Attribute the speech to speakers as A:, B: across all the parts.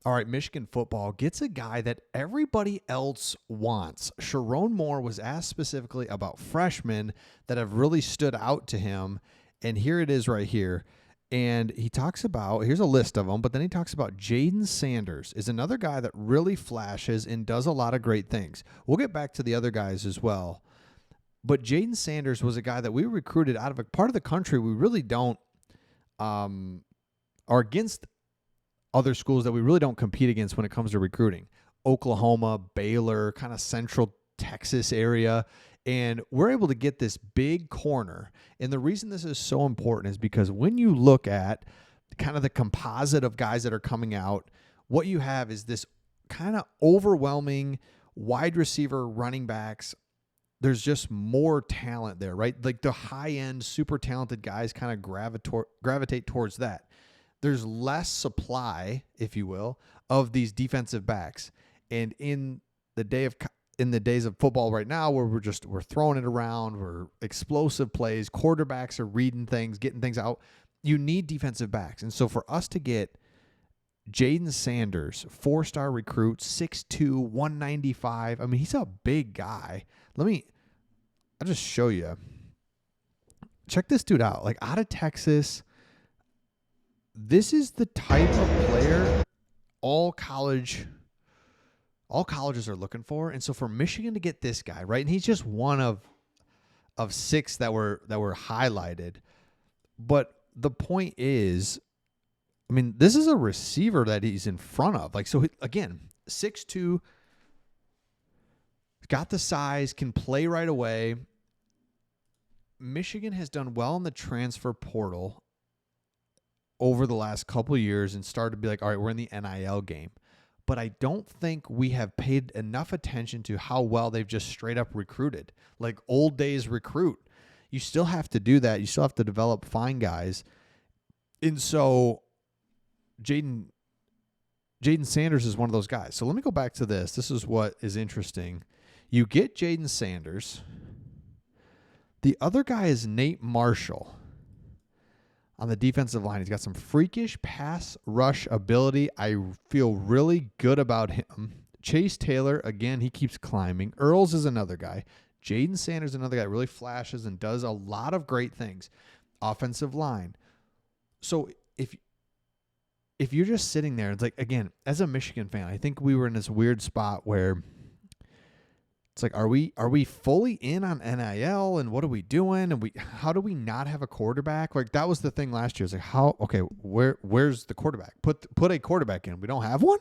A: All right, Michigan football gets a guy that everybody else wants. Sharon Moore was asked specifically about freshmen that have really stood out to him. And here it is right here. And he talks about, here's a list of them, but then he talks about Jaden Sanders is another guy that really flashes and does a lot of great things. We'll get back to the other guys as well. But Jaden Sanders was a guy that we recruited out of a part of the country we really don't, are against other schools that we really don't compete against when it comes to recruiting. Oklahoma, Baylor, kind of central Texas area. And we're able to get this big corner. And the reason this is so important is because when you look at kind of the composite of guys that are coming out, what you have is this kind of overwhelming wide receiver running backs. There's just more talent there, right? Like the high-end, super talented guys kind of gravitate towards that. There's less supply, if you will, of these defensive backs. And in the days of football right now, where we're throwing it around, we're explosive plays, quarterbacks are reading things, getting things out. You need defensive backs. And so for us to get Jaden Sanders, 4-star recruit, 6'2", 195. I mean, he's a big guy. I'll just show you. Check this dude out. Like out of Texas. This is the type of player all colleges are looking for. And so for Michigan to get this guy, right? And he's just one of 6 that were highlighted. But the point is, I mean, this is a receiver that he's in front of. Like, so again, 6'2", got the size, can play right away. Michigan has done well in the transfer portal over the last couple of years and started to be like, all right, we're in the NIL game. But I don't think we have paid enough attention to how well they've just straight up recruited. Like old days recruit. You still have to do that. You still have to develop fine guys. And so Jaden Sanders is one of those guys. So let me go back to this. This is what is interesting. You get Jaden Sanders. The other guy is Nate Marshall. On the defensive line, he's got some freakish pass rush ability. I feel really good about him. Chase Taylor, again, he keeps climbing. Earls is another guy. Jaden Sanders, another guy, really flashes and does a lot of great things. Offensive line. So if you're just sitting there, it's like, again, as a Michigan fan, I think we were in this weird spot where it's like, are we fully in on NIL and what are we doing? And how do we not have a quarterback? Like that was the thing last year. It's like where's the quarterback? Put a quarterback in. We don't have one.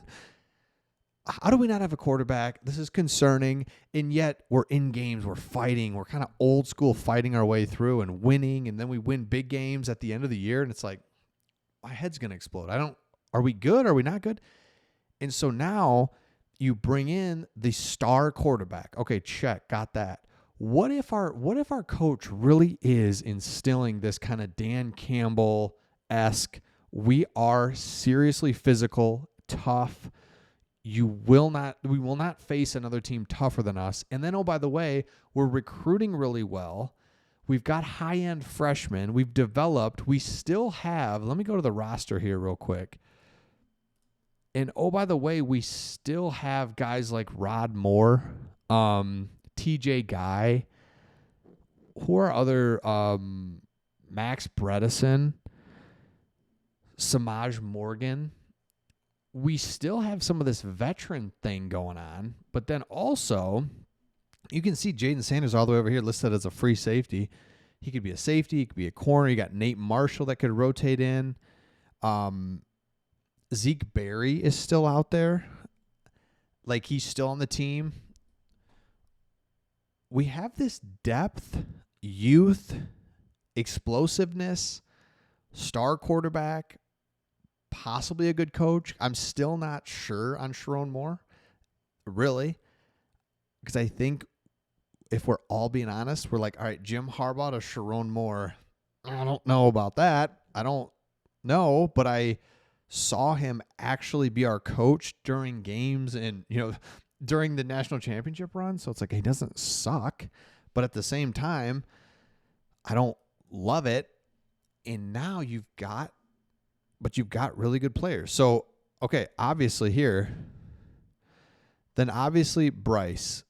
A: How do we not have a quarterback? This is concerning. And yet we're in games. We're fighting. We're kind of old school fighting our way through and winning. And then we win big games at the end of the year. And it's like, my head's going to explode. Are we good? Are we not good? And so now you bring in the star quarterback. Okay, check, got that. What if our coach really is instilling this kind of Dan Campbell-esque, we are seriously physical, tough. We will not face another team tougher than us. And then, oh, by the way, we're recruiting really well. We've got high-end freshmen. We've developed. We still have, let me go to the roster here real quick. And, oh, by the way, we still have guys like Rod Moore, TJ Guy, who are other, Max Bredesen, Samaj Morgan. We still have some of this veteran thing going on. But then also, you can see Jaden Sanders all the way over here listed as a free safety. He could be a safety. He could be a corner. You got Nate Marshall that could rotate in. Zeke Berry is still out there. Like, he's still on the team. We have this depth, youth, explosiveness, star quarterback, possibly a good coach. I'm still not sure on Sharon Moore, really, because I think if we're all being honest, we're like, all right, Jim Harbaugh to Sharon Moore. I don't know about that. I don't know, but I saw him actually be our coach during games and, during the national championship run. So it's like, he doesn't suck, but at the same time, I don't love it. And now you've got really good players. So, okay, obviously here, then obviously Bryce.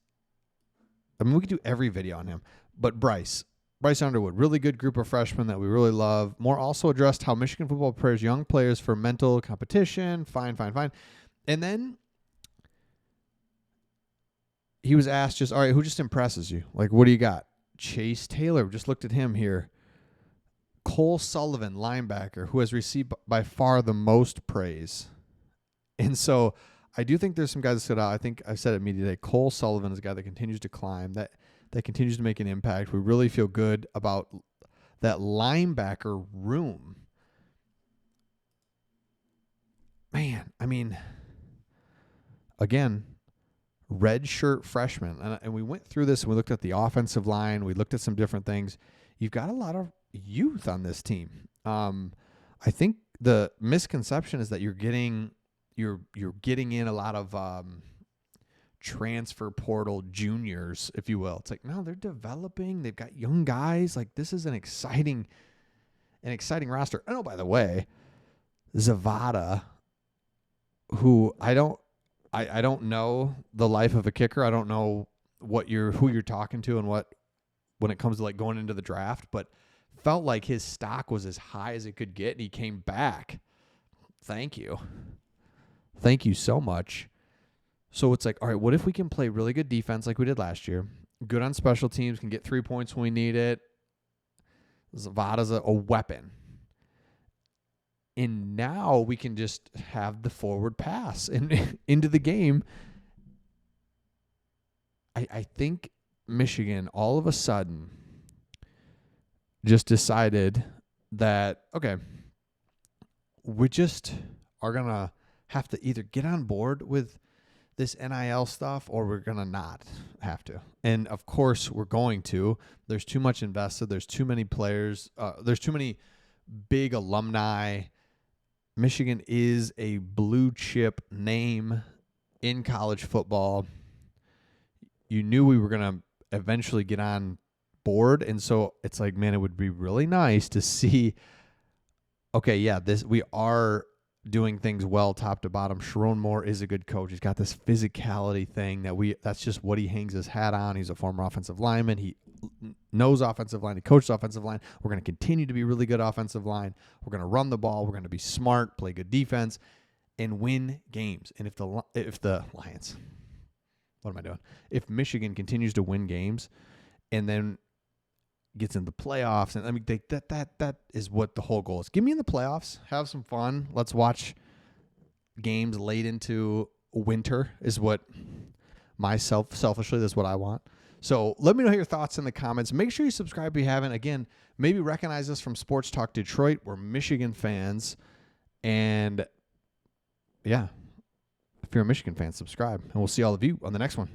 A: I mean, we could do every video on him, but Bryce Underwood, really good group of freshmen that we really love. Moore also addressed how Michigan football prepares young players for mental competition. Fine. And then he was asked just, all right, who just impresses you? Like, what do you got? Chase Taylor, just looked at him here. Cole Sullivan, linebacker, who has received by far the most praise. And so I do think there's some guys that stood out. I think I've said it to me today. Cole Sullivan is a guy that continues to climb, that continues to make an impact. We really feel good about that linebacker room. Man, I mean, again, red shirt freshman. And we went through this and we looked at the offensive line. We looked at some different things. You've got a lot of youth on this team. I think the misconception is that you're getting in a lot of transfer portal juniors, if you will. It's like, no, they're developing. They've got young guys. Like, this is an exciting roster. Oh, by the way, Zavada, who I don't know the life of a kicker. I don't know who you're talking to and when it comes to like going into the draft, but felt like his stock was as high as it could get, and he came back. Thank you so much. So it's like, all right, what if we can play really good defense like we did last year? Good on special teams, can get 3 points when we need it. Zavada's a weapon. And now we can just have the forward pass and into the game. I think Michigan all of a sudden just decided that, okay, we just are going to have to either get on board with this NIL stuff or we're going to not have to. And, of course, we're going to. There's too much invested. There's too many players. There's too many big alumni. Michigan is a blue chip name in college football. You knew we were going to eventually get on board. And so it's like, man, it would be really nice to see, okay, yeah, we are doing things well top to bottom. Sharon Moore is a good coach. He's got this physicality thing that's just what he hangs his hat on. He's a former offensive lineman. He knows offensive line. He coaches offensive line. We're going to continue to be really good offensive line. We're going to run the ball. We're going to be smart, play good defense, and win games. And if the Lions, what am I doing? If Michigan continues to win games and then gets into the playoffs, and I mean that is what the whole goal is. Give me in the playoffs, have some fun. Let's watch games late into winter is what selfishly that's what I want. So let me know your thoughts in the comments. Make sure you subscribe if you haven't. Again, maybe recognize us from Sports Talk Detroit. We're Michigan fans, and yeah, if you're a Michigan fan, subscribe, and we'll see all of you on the next one.